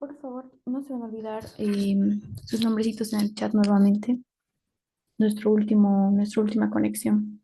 Por favor, no se van a olvidar sus nombrecitos en el chat nuevamente. Nuestra última conexión.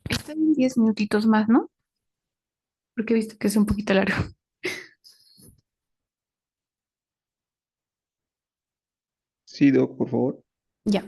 Está en 10 minutitos más, ¿no? Porque he visto que es un poquito largo. Sí, Doc, por favor. Ya.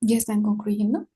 Ya están concluyendo.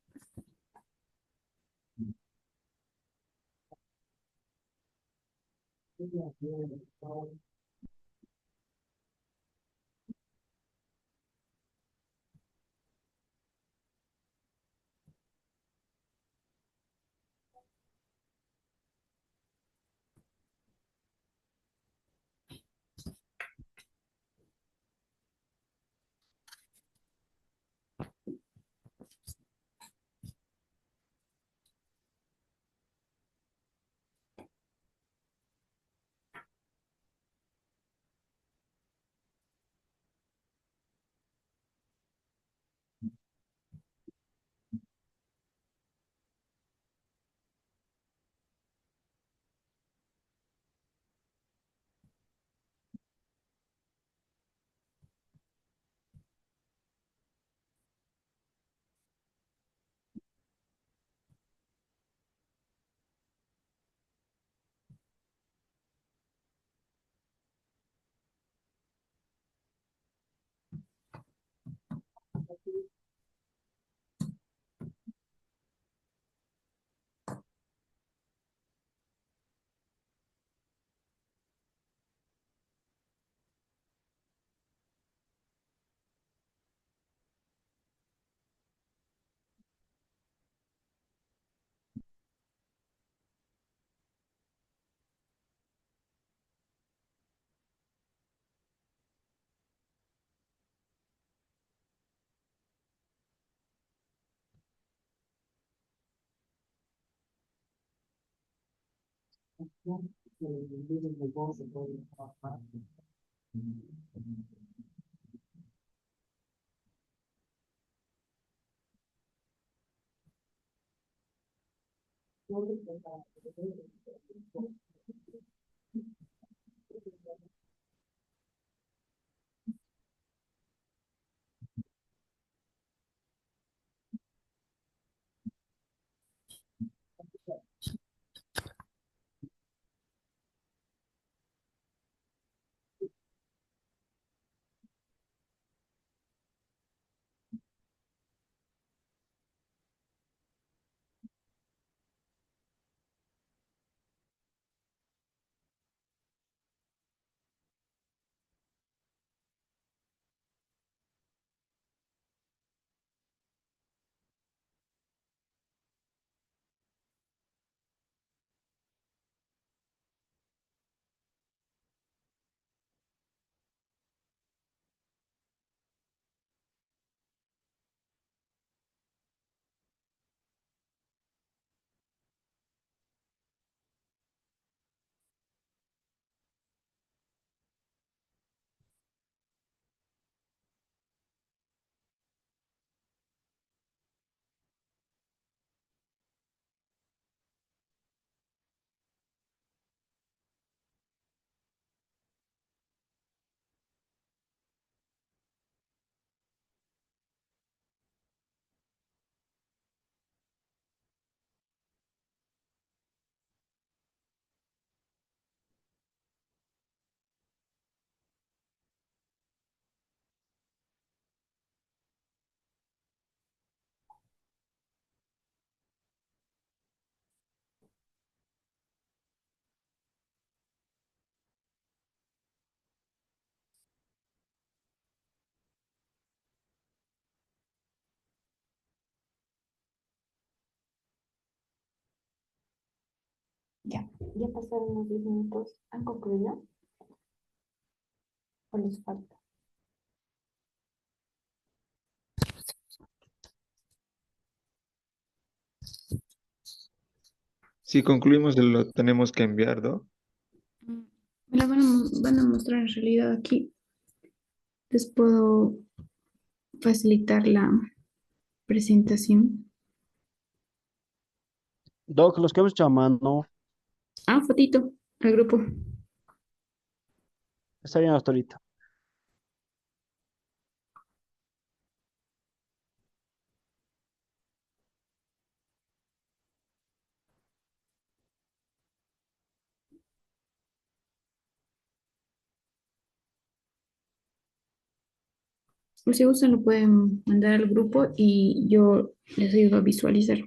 Ya, ya pasaron los 10 minutos. ¿Han concluido o les falta? Si concluimos, lo tenemos que enviar, ¿no? Mm, Me la van a mostrar en realidad aquí. Les puedo facilitar la presentación. Doc, los que hemos hecho a mano, Ah, fotito, al grupo. está bien hasta ahorita. O si gustan, lo pueden mandar al grupo y yo les ayudo a visualizar.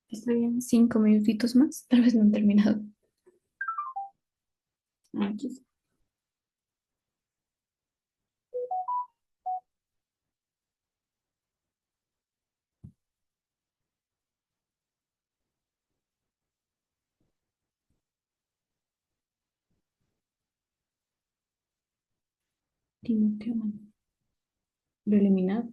Está bien, 5 minutitos más. Tal vez no han terminado. Aquí está. Timoteo, lo eliminado.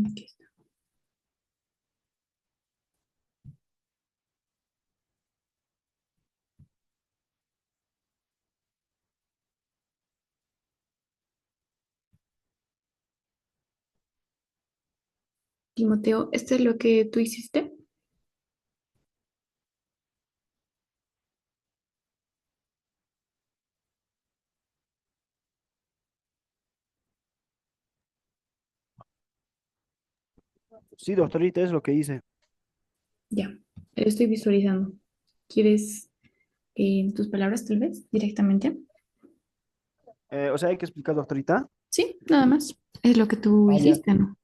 Aquí está. Timoteo, ¿este es lo que tú hiciste? Sí, doctorita, es lo que hice. Ya, lo estoy visualizando. ¿Quieres tus palabras, tal vez, directamente? O sea, hay que explicar, doctorita. Sí, nada más. Es lo que tú Ah, ya. hiciste, ¿no?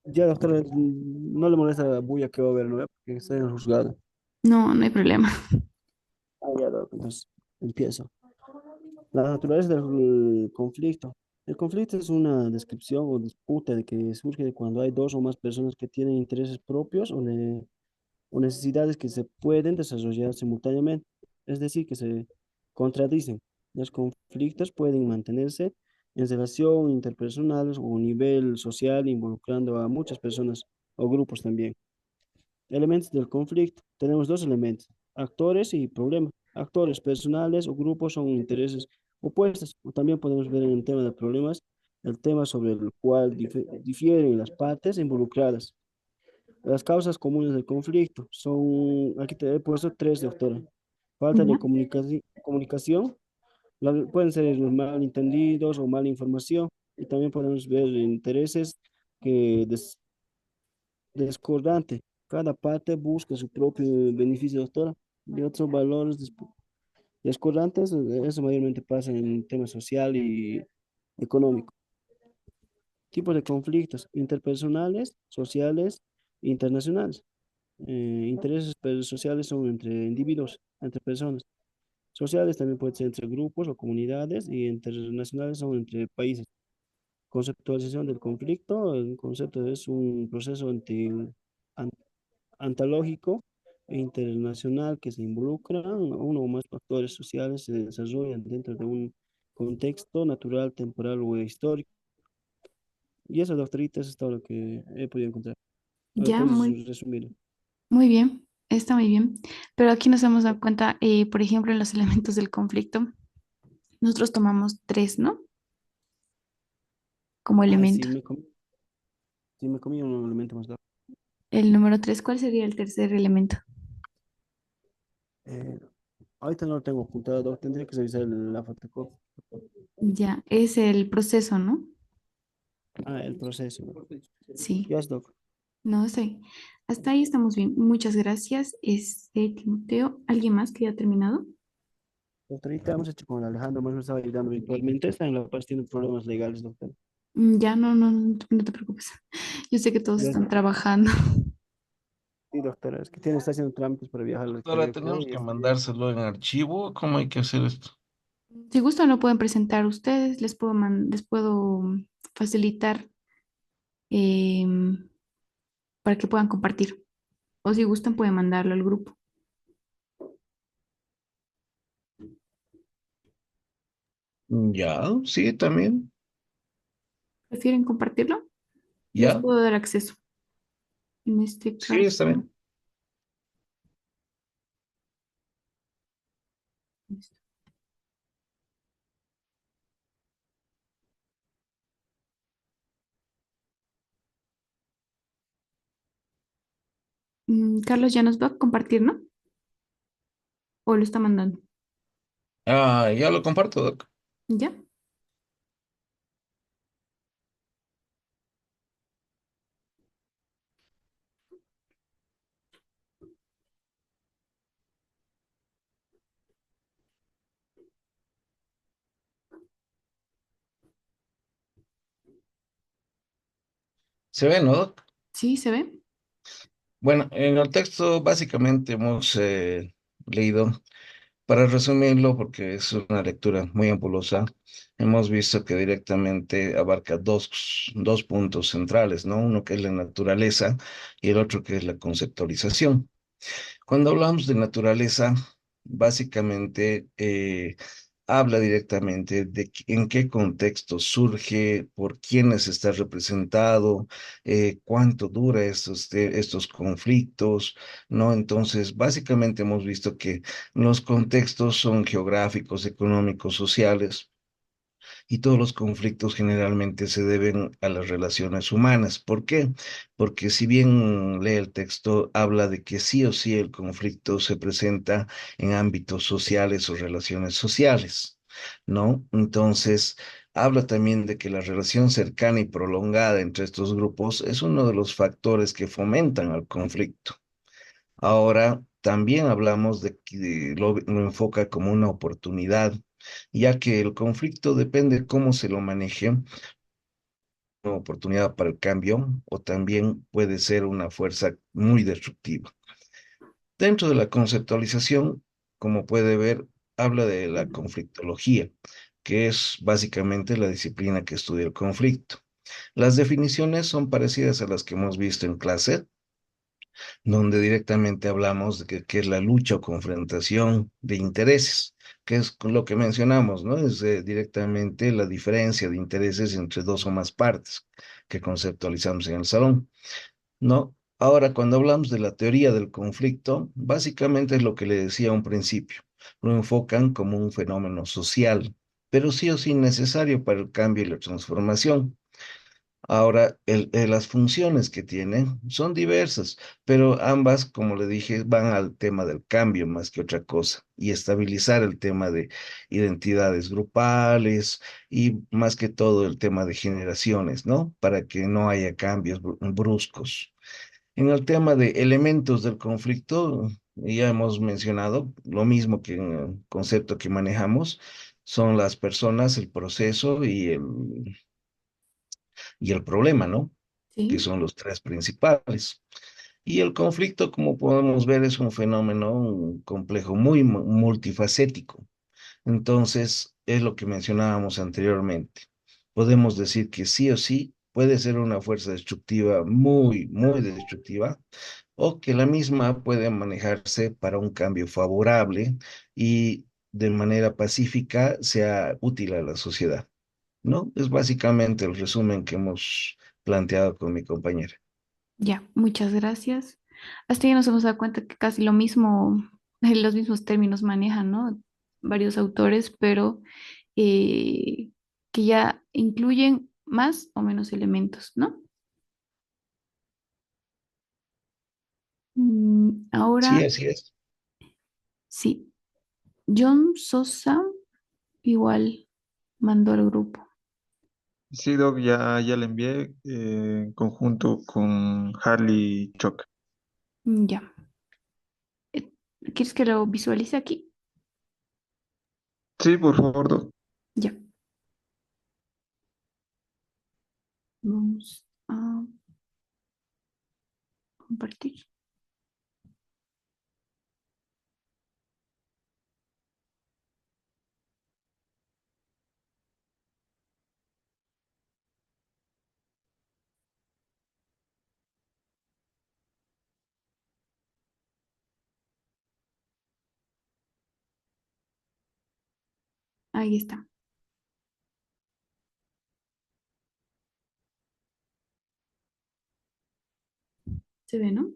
Ya, doctora, no le molesta la bulla que va a haber, ¿no? Porque está en el juzgado. No, no hay problema. Ah, ya, entonces, empiezo. La naturaleza del conflicto. El conflicto es una descripción o disputa de que surge cuando hay dos o más personas que tienen intereses propios o necesidades que se pueden desarrollar simultáneamente, es decir, que se contradicen. Los conflictos pueden mantenerse en relación interpersonales o a nivel social, involucrando a muchas personas o grupos también. Elementos del conflicto. Tenemos dos elementos, actores y problema. Actores personales o grupos son intereses opuestos. O también podemos ver en el tema de problemas, el tema sobre el cual difieren las partes involucradas. Las causas comunes del conflicto son, aquí te he puesto tres, doctora. Falta de Ya. comunicación, Pueden ser malentendidos o mala información, y también podemos ver intereses que discordantes. Cada parte busca su propio beneficio, doctora, y otros valores discordantes. Eso mayormente pasa en temas social y económico. Tipos de conflictos interpersonales, sociales e internacionales. Intereses sociales son entre individuos, entre personas. Sociales también pueden ser entre grupos o comunidades, y internacionales son entre países. Conceptualización del conflicto. El concepto es un proceso an- antológico e internacional que se involucran uno o más factores sociales, se desarrollan dentro de un contexto natural, temporal o histórico. Y eso, doctorita, eso es todo lo que he podido encontrar. ¿Me lo Ya, puedes muy, resumir? muy bien, está muy bien. Pero aquí nos hemos dado cuenta, por ejemplo, en los elementos del conflicto, nosotros tomamos tres, ¿no? Como Ay, elemento. sí me comí un elemento más largo. El número tres, ¿cuál sería el tercer elemento? Eh, Ahorita no lo tengo apuntado, tendría que revisar la fotocopia. Ya, es el proceso, ¿no? Ah, el proceso. Sí, Ya es, doc. no sé. Hasta ahí estamos bien. Muchas gracias, Timoteo. ¿Alguien más que haya terminado? Doctorita, hemos hecho con Alejandro, más me estaba ayudando virtualmente. Está en La Paz, tiene problemas legales, doctor. Ya, no te preocupes. Yo sé que todos Ya, están trabajando. sí, doctora, es que tiene, está haciendo trámites para viajar al Ahora exterior, creo, tenemos y que este, mandárselo en archivo. ¿Cómo hay que hacer esto? Si gustan, lo pueden presentar ustedes. Les puedo facilitar em, para que puedan compartir. O si gustan, pueden mandarlo al grupo. Ya, sí, también. ¿Prefieren compartirlo? Les Ya, puedo dar acceso. En este sí, está caso, bien. listo. Carlos ya nos va a compartir, ¿no? ¿O lo está mandando? Ah, ya lo comparto, Doc. ¿Ya? ¿Se ve, no, Doc? ¿Sí se ve? Bueno, en el texto básicamente hemos leído, para resumirlo, porque es una lectura muy ampulosa, hemos visto que directamente abarca dos puntos centrales, ¿no? Uno que es la naturaleza y el otro que es la conceptualización. Cuando hablamos de naturaleza, básicamente habla directamente de en qué contexto surge, por quiénes está representado, cuánto dura estos conflictos, ¿no? Entonces, básicamente hemos visto que los contextos son geográficos, económicos, sociales, y todos los conflictos generalmente se deben a las relaciones humanas. ¿Por qué? Porque si bien lee el texto, habla de que sí o sí el conflicto se presenta en ámbitos sociales o relaciones sociales, ¿no? Entonces, habla también de que la relación cercana y prolongada entre estos grupos es uno de los factores que fomentan al conflicto. Ahora, también hablamos de que lo enfoca como una oportunidad, ya que el conflicto depende cómo se lo maneje, una oportunidad para el cambio o también puede ser una fuerza muy destructiva. Dentro de la conceptualización, como puede ver, habla de la conflictología, que es básicamente la disciplina que estudia el conflicto. Las definiciones son parecidas a las que hemos visto en clase, donde directamente hablamos de que es la lucha o confrontación de intereses, que es con lo que mencionamos, ¿no? Es directamente la diferencia de intereses entre dos o más partes que conceptualizamos en el salón, ¿no? Ahora, cuando hablamos de la teoría del conflicto, básicamente es lo que le decía a un principio. Lo enfocan como un fenómeno social, pero sí o sí necesario para el cambio y la transformación. Ahora, las funciones que tienen son diversas, pero ambas, como le dije, van al tema del cambio más que otra cosa y estabilizar el tema de identidades grupales y más que todo el tema de generaciones, ¿no? Para que no haya cambios bruscos. En el tema de elementos del conflicto, ya hemos mencionado lo mismo que en el concepto que manejamos, son las personas, el proceso y el problema, ¿no? Que Sí, son los tres principales. Y el conflicto, como podemos ver, es un fenómeno complejo, muy multifacético. Entonces, es lo que mencionábamos anteriormente. Podemos decir que sí o sí puede ser una fuerza destructiva muy, muy destructiva, o que la misma puede manejarse para un cambio favorable y de manera pacífica sea útil a la sociedad, ¿no? Es básicamente el resumen que hemos planteado con mi compañera. ya, muchas gracias. Hasta ya nos hemos dado cuenta que casi lo mismo, los mismos términos manejan, ¿no? Varios autores, pero que ya incluyen más o menos elementos, ¿no? Sí, Ahora así es. sí, John Sosa igual mandó al grupo. Sí, Doc, ya le envié en conjunto con Harley Choc. Ya. Eh, ¿Quieres que lo visualice aquí? Sí, por favor, Doc. Ya. Vamos a compartir. Ahí está. ¿Se ve, no?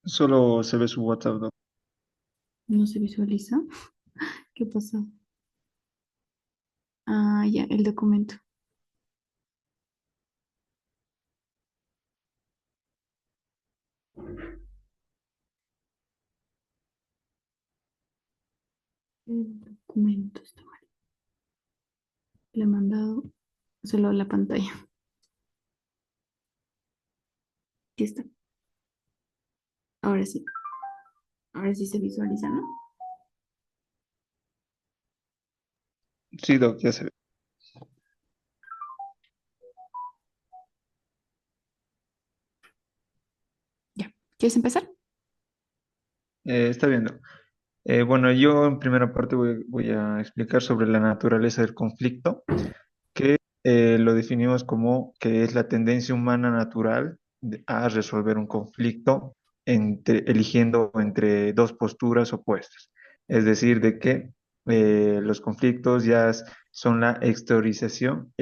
Solo se ve su WhatsApp, Doc. No se visualiza. ¿Qué pasó? Ah, ya, el documento. El documento está mal. Le he mandado solo la pantalla. Aquí está. Ahora sí. Ahora sí se visualiza, ¿no? Sí, Doc, ya se ve. Ya. ¿Quieres empezar? Está bien, Doc. Bueno, yo en primera parte voy a explicar sobre la naturaleza del conflicto, que lo definimos como que es la tendencia humana natural a resolver un conflicto eligiendo entre dos posturas opuestas. Es decir, de que los conflictos son la exteriorización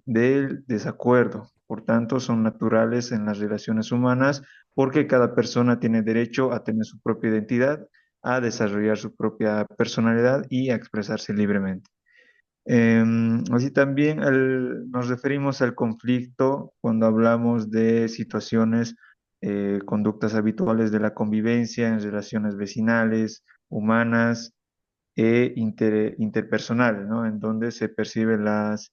del desacuerdo. Por tanto, son naturales en las relaciones humanas porque cada persona tiene derecho a tener su propia identidad, a desarrollar su propia personalidad y a expresarse libremente. Así también nos referimos al conflicto cuando hablamos de situaciones, conductas habituales de la convivencia en relaciones vecinales, humanas e interpersonales, ¿no? En donde se perciben las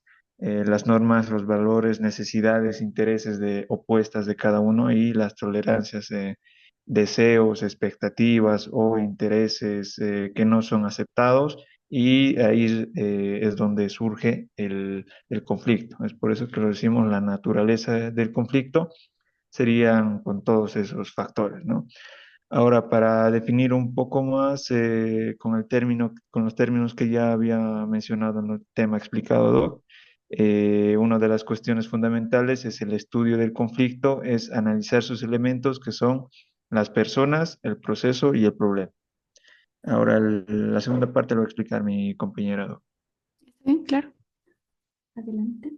normas, los valores, necesidades, intereses opuestas de cada uno y las tolerancias, deseos, expectativas o intereses que no son aceptados y ahí es donde surge el conflicto. Es por eso que lo decimos, la naturaleza del conflicto serían con todos esos factores, ¿no? Ahora, para definir un poco más con los términos que ya había mencionado en el tema explicado, Doc, una de las cuestiones fundamentales es el estudio del conflicto, es analizar sus elementos que son las personas, el proceso y el problema. Ahora, la segunda parte lo va a explicar mi compañera, Doc. ¿Está bien? Claro. Adelante.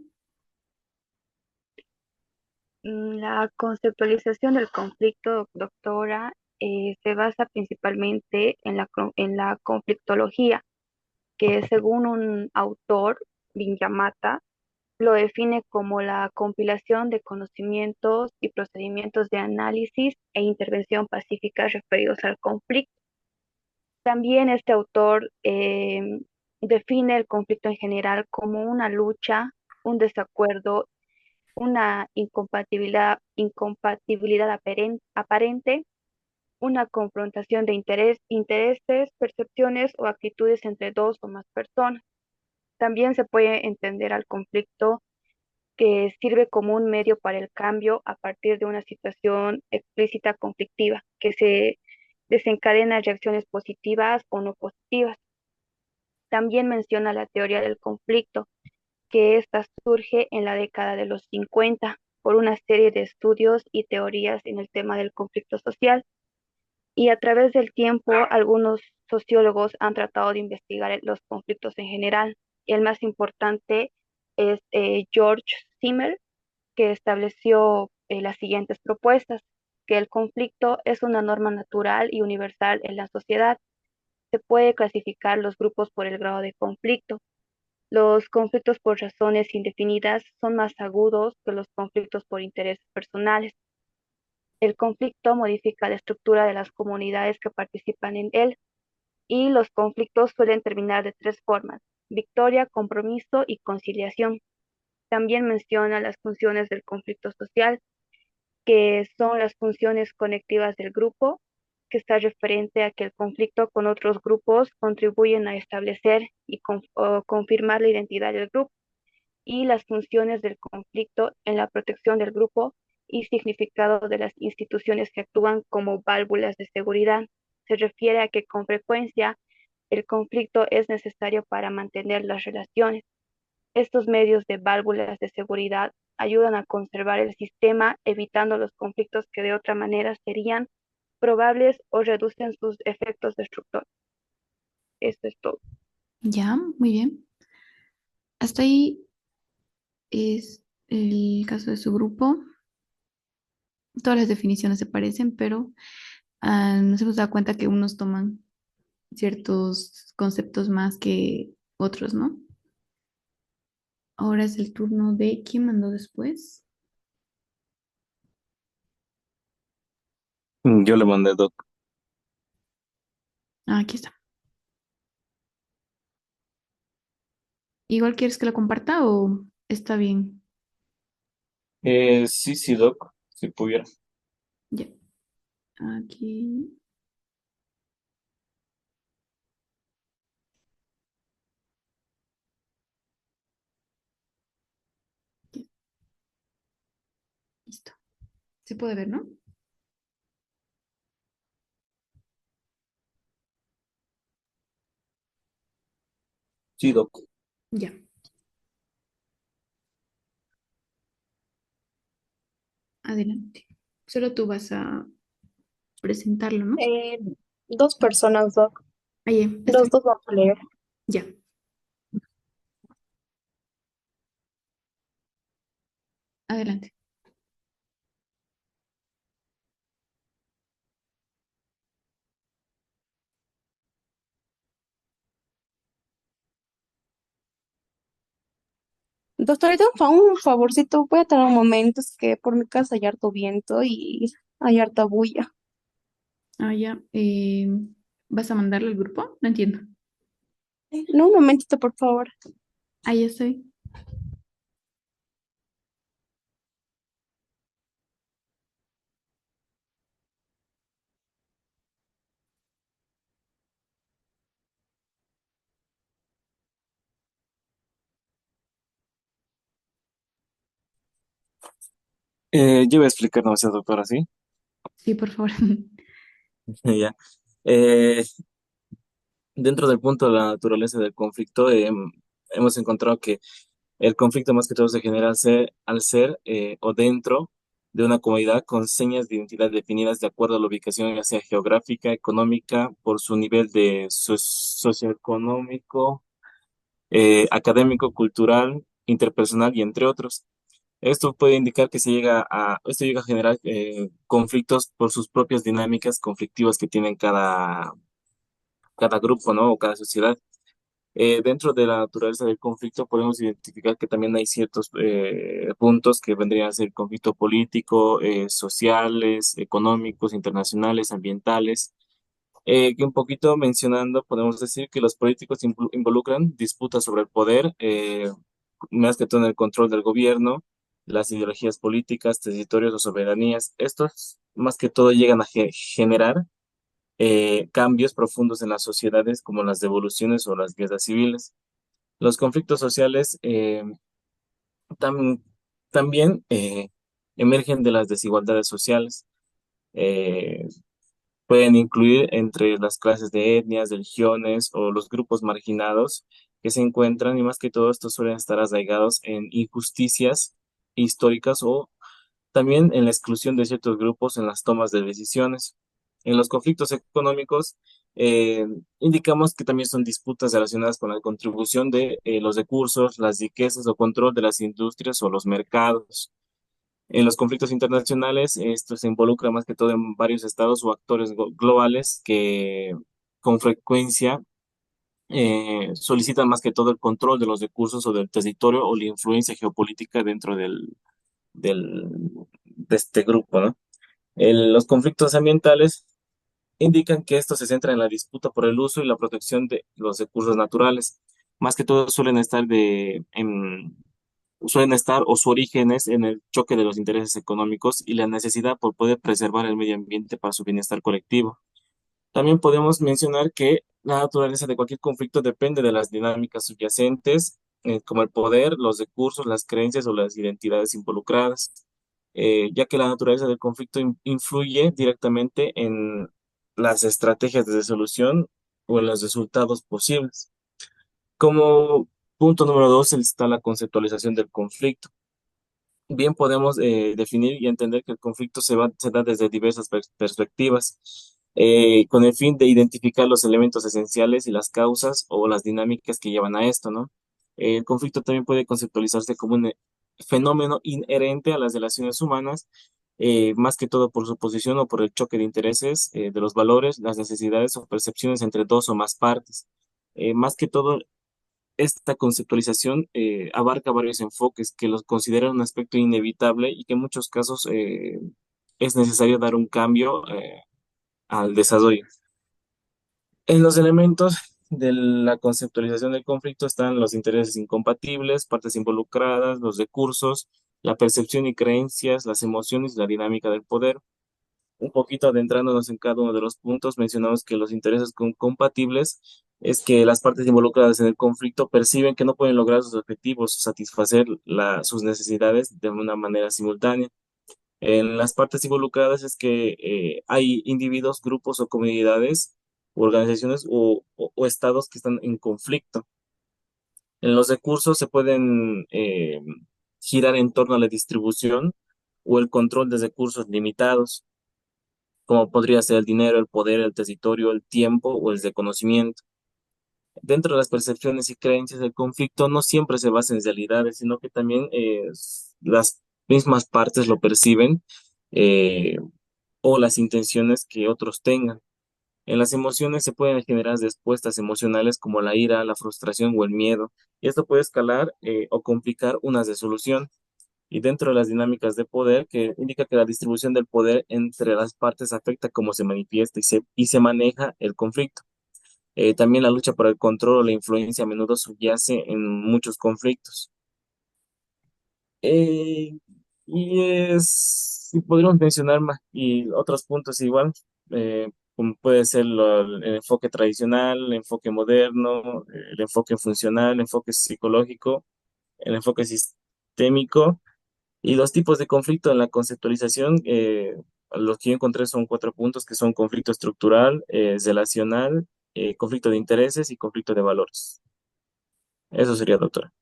La conceptualización del conflicto, doctora, se basa principalmente en la conflictología, que según un autor, Vinyamata, lo define como la compilación de conocimientos y procedimientos de análisis e intervención pacífica referidos al conflicto. También este autor define el conflicto en general como una lucha, un desacuerdo, una incompatibilidad aparente, una confrontación de intereses, percepciones o actitudes entre dos o más personas. También se puede entender al conflicto que sirve como un medio para el cambio a partir de una situación explícita conflictiva, que se desencadena reacciones positivas o no positivas. También menciona la teoría del conflicto, que ésta surge en la década de los 50 por una serie de estudios y teorías en el tema del conflicto social. Y a través del tiempo, algunos sociólogos han tratado de investigar los conflictos en general. El más importante es George Zimmer, que estableció las siguientes propuestas: que el conflicto es una norma natural y universal en la sociedad. Se puede clasificar los grupos por el grado de conflicto. Los conflictos por razones indefinidas son más agudos que los conflictos por intereses personales. El conflicto modifica la estructura de las comunidades que participan en él, y los conflictos suelen terminar de tres formas: victoria, compromiso y conciliación. También menciona las funciones del conflicto social, que son las funciones conectivas del grupo, que está referente a que el conflicto con otros grupos contribuyen a establecer o confirmar la identidad del grupo, y las funciones del conflicto en la protección del grupo y significado de las instituciones que actúan como válvulas de seguridad. Se refiere a que con frecuencia el conflicto es necesario para mantener las relaciones. Estos medios de válvulas de seguridad ayudan a conservar el sistema, evitando los conflictos que de otra manera serían probables o reducen sus efectos destructores. Esto es todo. Ya, muy bien. Hasta ahí es el caso de su grupo. Todas las definiciones se parecen, pero nos hemos dado cuenta que unos toman ciertos conceptos más que otros, ¿no? Ahora es el turno de quién mandó después. Yo le mandé doc. Ah, aquí está. ¿Igual quieres que lo comparta o está bien? Sí, sí, doc, si pudiera. Ya. Aquí. Ya, listo. Se puede ver, ¿no? Sí, doc. Ya. Adelante. Solo tú vas a presentarlo, ¿no? Eh, Dos personas, Doc. Ahí, está Los bien. dos vamos a leer. Ya. Adelante. Doctorita, un favorcito, voy a tener un momento, es que por mi casa hay harto viento y hay harta bulla. Ah, ya. ¿Vas a mandarlo al grupo? No entiendo. No, un momentito, por favor. Ahí estoy. Yo voy a explicar nomás, doctora, ¿sí? Sí, por favor. Ya. Eh, Dentro del punto de la naturaleza del conflicto, hemos encontrado que el conflicto más que todo se genera al ser o dentro de una comunidad con señas de identidad definidas de acuerdo a la ubicación, ya sea geográfica, económica, por su nivel de socioeconómico, académico, cultural, interpersonal y entre otros. Esto puede indicar que esto llega a generar conflictos por sus propias dinámicas conflictivas que tienen cada grupo, ¿no? O cada sociedad. Dentro de la naturaleza del conflicto podemos identificar que también hay ciertos puntos que vendrían a ser conflicto político, sociales, económicos, internacionales, ambientales, que un poquito mencionando podemos decir que los políticos involucran disputas sobre el poder, más que todo en el control del gobierno, las ideologías políticas, territorios o soberanías. Estos más que todo llegan a generar cambios profundos en las sociedades como las devoluciones o las guerras civiles. Los conflictos sociales tam- también emergen de las desigualdades sociales. Eh, Pueden incluir entre las clases de etnias, de religiones o los grupos marginados que se encuentran y más que todo estos suelen estar arraigados en injusticias históricas o también en la exclusión de ciertos grupos en las tomas de decisiones. En los conflictos económicos, eh, indicamos que también son disputas relacionadas con la contribución de los recursos, las riquezas o control de las industrias o los mercados. En los conflictos internacionales, esto se involucra más que todo en varios estados o actores globales que con frecuencia solicitan más que todo el control de los recursos o del territorio o la influencia geopolítica dentro del, de este grupo, ¿no? Los conflictos ambientales indican que esto se centra en la disputa por el uso y la protección de los recursos naturales. Más que todo suelen estar o su origen es en el choque de los intereses económicos y la necesidad por poder preservar el medio ambiente para su bienestar colectivo. También podemos mencionar que la naturaleza de cualquier conflicto depende de las dinámicas subyacentes, como el poder, los recursos, las creencias o las identidades involucradas, ya que la naturaleza del conflicto influye directamente en las estrategias de resolución o en los resultados posibles. Como punto número dos está la conceptualización del conflicto. Bien podemos definir y entender que el conflicto se da desde diversas perspectivas, con el fin de identificar los elementos esenciales y las causas o las dinámicas que llevan a esto, ¿no? El conflicto también puede conceptualizarse como un fenómeno inherente a las relaciones humanas, más que todo por su posición o por el choque de intereses, de los valores, las necesidades o percepciones entre dos o más partes. Más que todo, esta conceptualización abarca varios enfoques que los consideran un aspecto inevitable y que en muchos casos es necesario dar un cambio al desarrollo. En los elementos de la conceptualización del conflicto están los intereses incompatibles, partes involucradas, los recursos, la percepción y creencias, las emociones y la dinámica del poder. Un poquito adentrándonos en cada uno de los puntos, mencionamos que los intereses compatibles es que las partes involucradas en el conflicto perciben que no pueden lograr sus objetivos, satisfacer sus necesidades de una manera simultánea. En las partes involucradas es que hay individuos, grupos o comunidades, organizaciones o estados que están en conflicto. En los recursos se pueden girar en torno a la distribución o el control de recursos limitados como podría ser el dinero, el poder, el territorio, el tiempo o el reconocimiento. Dentro de las percepciones y creencias, el conflicto no siempre se basa en realidades, sino que también las mismas partes lo perciben eh, o las intenciones que otros tengan. En las emociones se pueden generar respuestas emocionales como la ira, la frustración o el miedo, y esto puede escalar o complicar una resolución y dentro de las dinámicas de poder, que indica que la distribución del poder entre las partes afecta cómo se manifiesta y se maneja el conflicto. También la lucha por el control o la influencia a menudo subyace en muchos conflictos. Eh, y podríamos mencionar más y otros puntos igual, como puede ser el enfoque tradicional, el enfoque moderno, el enfoque funcional, el enfoque psicológico, el enfoque sistémico. Y los tipos de conflicto en la conceptualización, los que yo encontré son cuatro puntos, que son conflicto estructural, relacional, conflicto de intereses y conflicto de valores. Eso sería, doctora.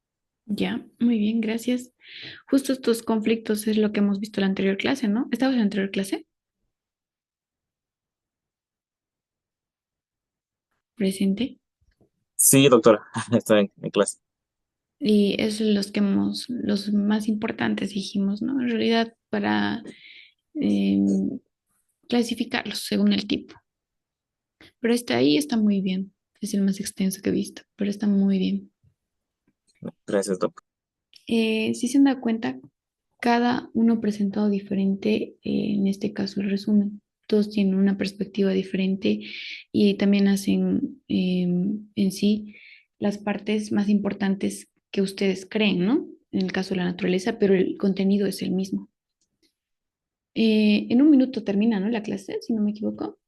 Ya, muy bien, gracias. Justo estos conflictos es lo que hemos visto en la anterior clase, ¿no? ¿Estabas en la anterior clase? Presente. Sí, doctora, está en clase. Y es los que hemos, los más importantes dijimos, ¿no? En realidad, para em, clasificarlos según el tipo. Pero está ahí, está muy bien. Es el más extenso que he visto, pero está muy bien. Gracias, Doc. Si se han dado cuenta, cada uno ha presentado diferente, en este caso el resumen. Todos tienen una perspectiva diferente y también hacen en sí las partes más importantes que ustedes creen, ¿no? En el caso de la naturaleza, pero el contenido es el mismo. En un minuto termina, ¿no? La clase, si no me equivoco.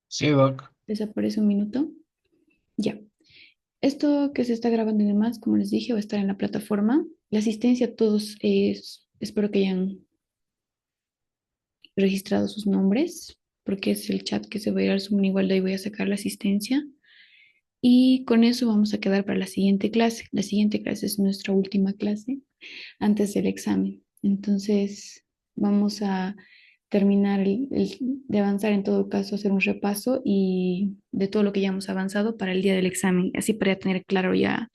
Sí, Doc. Desaparece un minuto. Ya. Esto que se está grabando y demás, como les dije, va a estar en la plataforma. La asistencia a todos es, espero que hayan registrado sus nombres, porque es el chat que se va a ir al Zoom. Igual de ahí voy a sacar la asistencia. Y con eso vamos a quedar para la siguiente clase. La siguiente clase es nuestra última clase antes del examen. Entonces, vamos a terminar de avanzar en todo caso, hacer un repaso y de todo lo que ya hemos avanzado para el día del examen, así para ya tener claro ya